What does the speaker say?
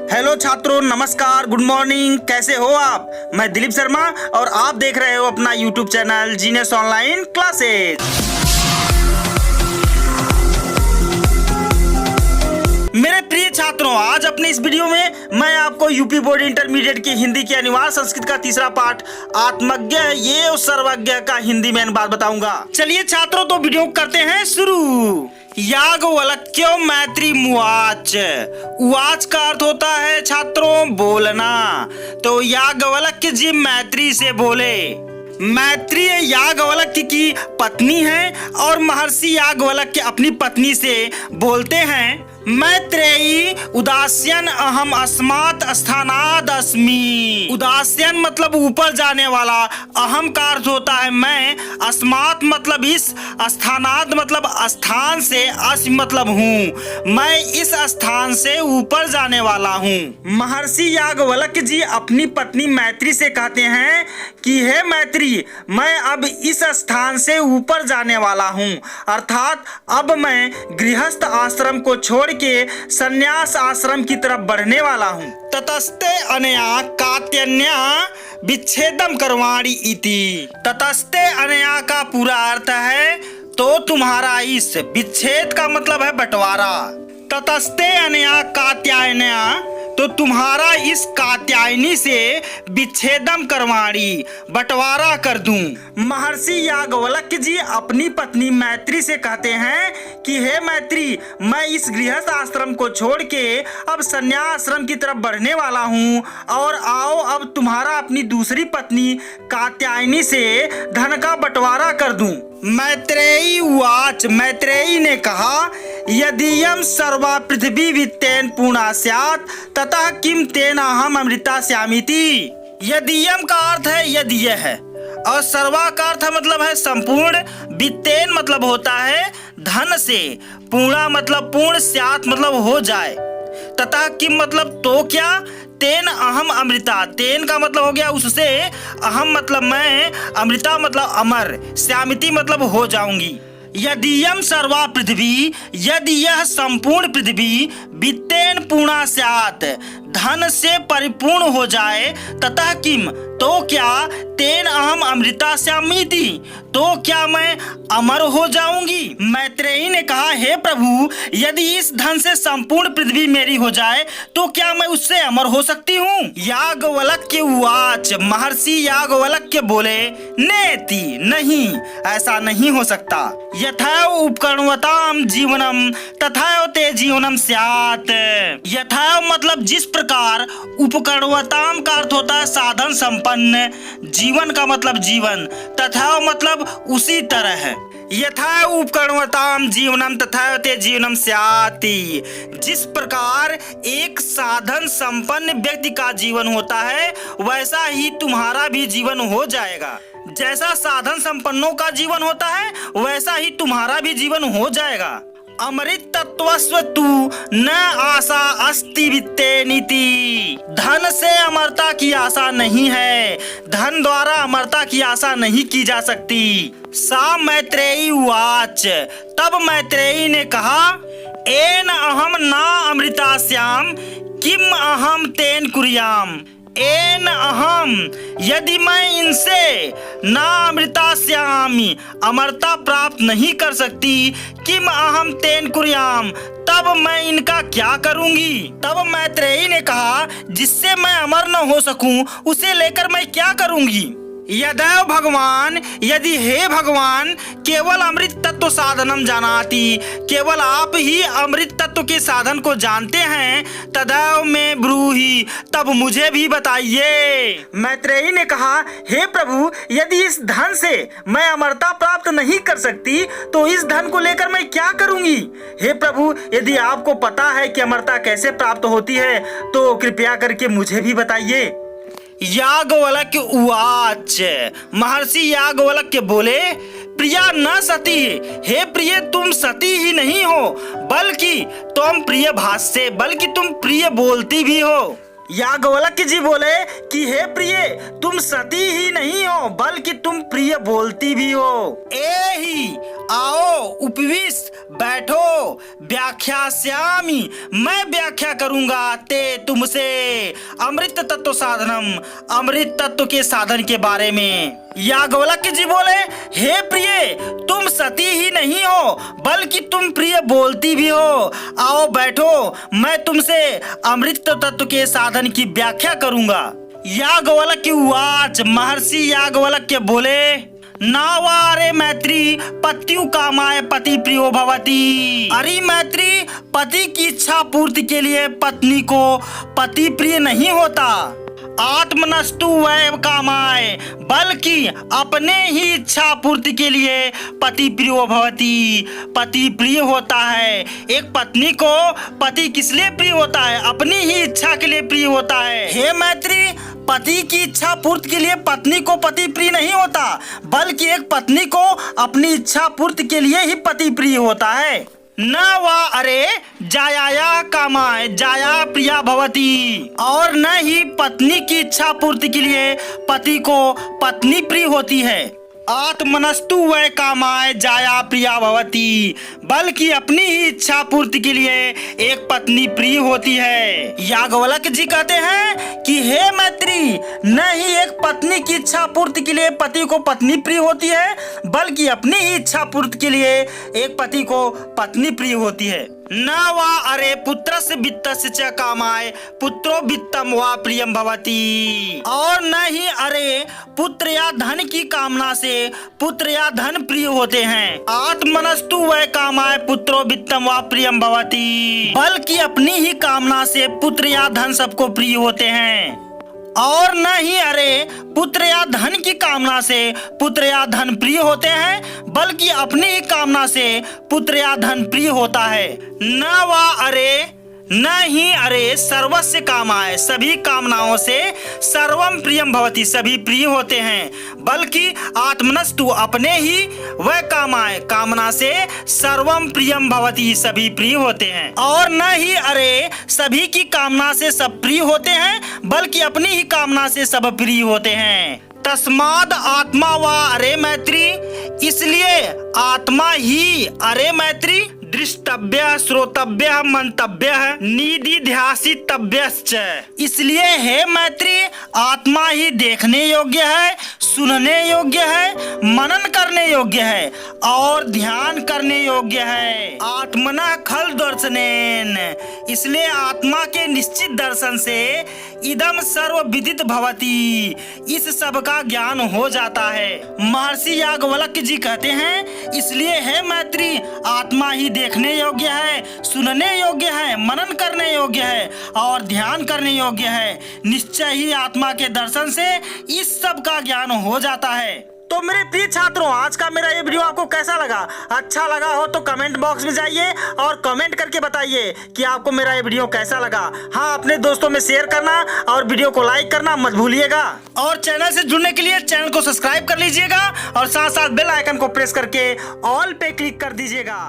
Hello छात्रों, नमस्कार, good morning. कैसे हो आप? मैं दिलीप शर्मा और आप देख रहे हो अपना YouTube channel genius online classes. मेरे प्रिय छात्रों, आज अपने इस वीडियो में मैं आपको यूपी बोर्ड इंटरमीडिएट की हिंदी की अनिवार्य संस्कृत का तीसरा पाठ आत्मज्ञ ये और सर्वज्ञ का हिंदी में अनुवाद बताऊंगा। चलिए छात्रों, तो वीडियो करते हैं शुरू। याज्ञवल्क्यो मैत्री मुवाच। उवाच का अर्थ होता है छात्रों बोलना। तो याज्ञवल्क्य जी मैत्री से बोले। मैत्री याज्ञवल्क्य की पत्नी है और महर्षि याज्ञवल्क्य अपनी पत्नी से बोलते हैं, मैत्रेयी उदास्यन अहम अस्मात् स्थानाद् अस्मि। उदास्यन मतलब ऊपर जाने वाला, अहम का अर्थ होता है मैं, अस्मात् मतलब इस, स्थानाद् मतलब स्थान से, अस्मि मतलब हूँ, मैं इस स्थान से ऊपर जाने वाला हूँ। महर्षि याज्ञवल्क्य जी अपनी पत्नी मैत्री से कहते हैं कि हे मैत्री, मैं अब इस स्थान से ऊपर जाने वाला हूँ, अर्थात अब मैं गृहस्थ आश्रम को छोड़ के संन्यास आश्रम की तरफ बढ़ने वाला हूँ। ततस्ते अनया कात्यन्या विच्छेदम कर्वाणि इति। ततस्ते अनया का पूरा अर्थ है तो तुम्हारा इस, विच्छेद का मतलब है बंटवारा। ततस्ते अनया कात्यायन्या तो तुम्हारा इस कात्यायनी से विच्छेदम करवाणी बंटवारा कर दूं। महर्षि याज्ञवल्क्य जी अपनी पत्नी मैत्री से कहते हैं कि हे मैत्री, मैं इस गृहस्थ आश्रम को छोड़ के अब संन्यास आश्रम की तरफ बढ़ने वाला हूँ और आओ अब तुम्हारा अपनी दूसरी पत्नी कात्यायनी से धन का बंटवारा कर दूं। मैत्रेयी उवाच। मैत्रेयी ने कहा, यदीयं सर्वा पृथ्वी वित्तेन पूर्णा स्यात् ततः किम तेन अहम अमृता स्यामीति। यदीयम का अर्थ है यदि यह है, और सर्वा का अर्थ मतलब है संपूर्ण, वित्तेन मतलब होता है धन से, पूर्णा मतलब पूर्ण, स्यात् मतलब हो जाए, तथा किम मतलब तो क्या, तेन अहम अमृता, तेन का मतलब हो गया उससे, अहम मतलब मैं, अमृता मतलब अमर, श्यामिति मतलब हो जाऊंगी। यदीयम सर्वा पृथ्वी, यदि यह संपूर्ण पृथ्वी, वित्तेन पूर्णा स्यात् धन से परिपूर्ण हो जाए, ततः किम तो क्या, तेन अहम अमृता स्यामीति तो क्या मैं अमर हो जाऊंगी। मैत्रेयी ने कहा, हे प्रभु, यदि इस धन से संपूर्ण पृथ्वी मेरी हो जाए तो क्या मैं उससे अमर हो सकती हूँ। याज्ञवल्क्य उवाच। महर्षि याज्ञवल्क्य बोले, नेति नहीं, ऐसा नहीं हो सकता। यथैव उपकरणवताम जीवनम तथैव ते जीवनम स्यात्। यथैव मतलब जिस प्रकार, उपकरणवताम का अर्थ होता है साधन संपन्न, जीवन का मतलब जीवन, तथैव मतलब उसी तरह है। यथा उपकरणवताम जीवनम तथा ते जीवनम स्याति। जिस प्रकार एक साधन संपन्न व्यक्ति का जीवन होता है वैसा ही तुम्हारा भी जीवन हो जाएगा। जैसा साधन संपन्नों का जीवन होता है वैसा ही तुम्हारा भी जीवन हो जाएगा। अमृत तत्वस्व तु न आशा अस्ति वित्ते नीति। धन से अमरता की आशा नहीं है, धन द्वारा अमरता की आशा नहीं की जा सकती। सा मैत्रेयी उवाच। तब मैत्रेयी ने कहा, एन अहम ना अमृतास्याम किम अहम तेन कुर्याम। एन अहम, यदि मैं इनसे ना अमृतास्यामि अमरता प्राप्त नहीं कर सकती, किम अहम तेन कुर्याम तब मैं इनका क्या करूंगी। तब मैत्रेयी ने कहा, जिससे मैं अमर न हो सकूं उसे लेकर मैं क्या करूंगी। यदैव भगवान, यदि हे भगवान, केवल अमृत तत्व साधनम जानाति, केवल आप ही अमृत तत्व के साधन को जानते हैं, तदैव में ब्रूहि, तब मुझे भी बताइए। मैत्रेयी ने कहा, हे प्रभु, यदि इस धन से मैं अमरता प्राप्त नहीं कर सकती तो इस धन को लेकर मैं क्या करूंगी। हे प्रभु, यदि आपको पता है कि अमरता कैसे प्राप्त होती है तो कृपया करके मुझे भी बताइए। याज्ञवल्क्य उवाच। महर्षि याज्ञवल्क्य बोले, प्रिया न सती। हे प्रिय, तुम सती ही नहीं हो बल्कि तुम प्रिय भाष्य, बल्कि तुम प्रिय बोलती भी हो। याज्ञवल्क्य जी बोले कि हे प्रिय, तुम सती ही नहीं हो बल्कि तुम प्रिय बोलती भी हो। ए ही आओ उपविश बैठो, व्याख्यास्यामि मैं व्याख्या करूंगा ते तुमसे अमृत तत्व साधनम, अमृत तत्व के साधन के बारे में। याज्ञवल्क्य जी बोले हे प्रिय, तुम सती ही नहीं हो बल्कि तुम प्रिय बोलती भी हो। आओ बैठो, मैं तुमसे अमृत तत्व के साधन की व्याख्या करूंगा। याज्ञवल्क्य उवाच, महर्षि याज्ञवल्क्य बोले नावारे मैत्री पत्यु कामाय पति प्रियो भवति। अरे मैत्री, पति की इच्छा पूर्ति के लिए पत्नी को पति प्रिय नहीं होता। आत्मनस्तु वै कामाय, बल्कि अपने ही इच्छा पूर्ति के लिए पति प्रियो भवति, पति प्रिय होता है। एक पत्नी को पति किस लिए प्रिय होता है? अपनी ही इच्छा के लिए प्रिय होता है। हे मैत्री, पति की इच्छा पूर्ति के लिए पत्नी को पति प्रिय नहीं होता, बल्कि एक पत्नी को अपनी इच्छा पूर्ति के लिए ही पति प्रिय होता है। न वा अरे जाया कामाय जाया प्रिया भवति, और न ही पत्नी की इच्छा पूर्ति के लिए पति को पत्नी प्रिय होती है। आत्मनस्तु वै कामाय जाया प्रिया भवति, बल्कि अपनी ही इच्छा पूर्ति के लिए एक पत्नी प्रिय होती है। याज्ञवल्क्य जी कहते हैं कि हे मैत्री, न ही एक पत्नी की इच्छा पूर्ति के लिए पति को पत्नी प्रिय होती है, बल्कि अपनी ही इच्छा पूर्ति के लिए एक पति को पत्नी प्रिय होती है। न वा अरे पुत्रस्य वित्तस्य च कामाय पुत्रो वित्तम वा प्रियम भवति, और न ही अरे पुत्र या धन की कामना से पुत्र या धन प्रिय होते हैं। आत्मनस्तु वै कामाय पुत्रो वित्तम वा प्रियम भवति, बल्कि अपनी ही कामना से पुत्र या धन सबको प्रिय होते हैं। और न ही अरे पुत्र या धन की कामना से पुत्र या धन प्रिय होते हैं, बल्कि अपनी ही कामना से पुत्र या धन प्रिय होता है। न वा अरे न ही अरे सर्वस्य कामाय, सभी कामनाओं से सर्वम प्रियम भवति, सभी प्रिय होते हैं, बल्कि आत्मनस्तु अपने ही वह कामाय, कामना से सर्वम प्रियम भवति, सभी प्रिय होते हैं। और न ही अरे सभी की कामना से सब प्रिय होते हैं, बल्कि अपनी ही कामना से सब प्रिय होते हैं। तस्माद आत्मा वा अरे मैत्री, इसलिए आत्मा ही अरे मैत्री दृष्टव्य श्रोतव्य मंतव्य निदिध्यासितव्यश्च, इसलिए हे मैत्री आत्मा ही देखने योग्य है, सुनने योग्य है, मनन करने योग्य है और ध्यान करने योग्य है। आत्मना खल दर्शनेन, इसलिए आत्मा के निश्चित दर्शन से इदम सर्व विदित भवति, इस सब का ज्ञान हो जाता है। महर्षि याज्ञवल्क्य जी कहते हैं इसलिए हे मैत्री आत्मा ही देखने योग्य है, सुनने योग्य है, मनन करने योग्य है और ध्यान करने योग्य है। निश्चय ही आत्मा के दर्शन से इस सब का ज्ञान हो जाता है। तो मेरे प्रिय छात्रों, आज का मेरा ये वीडियो आपको कैसा लगा? अच्छा लगा हो तो कमेंट बॉक्स में जाइए और कमेंट करके बताइए कि आपको मेरा ये वीडियो कैसा लगा। हाँ, अपने दोस्तों में शेयर करना और वीडियो को लाइक करना मत भूलिएगा। और चैनल से जुड़ने के लिए चैनल को सब्सक्राइब कर लीजिएगा और साथ साथ बेल आइकन को प्रेस करके ऑल पे क्लिक कर दीजिएगा।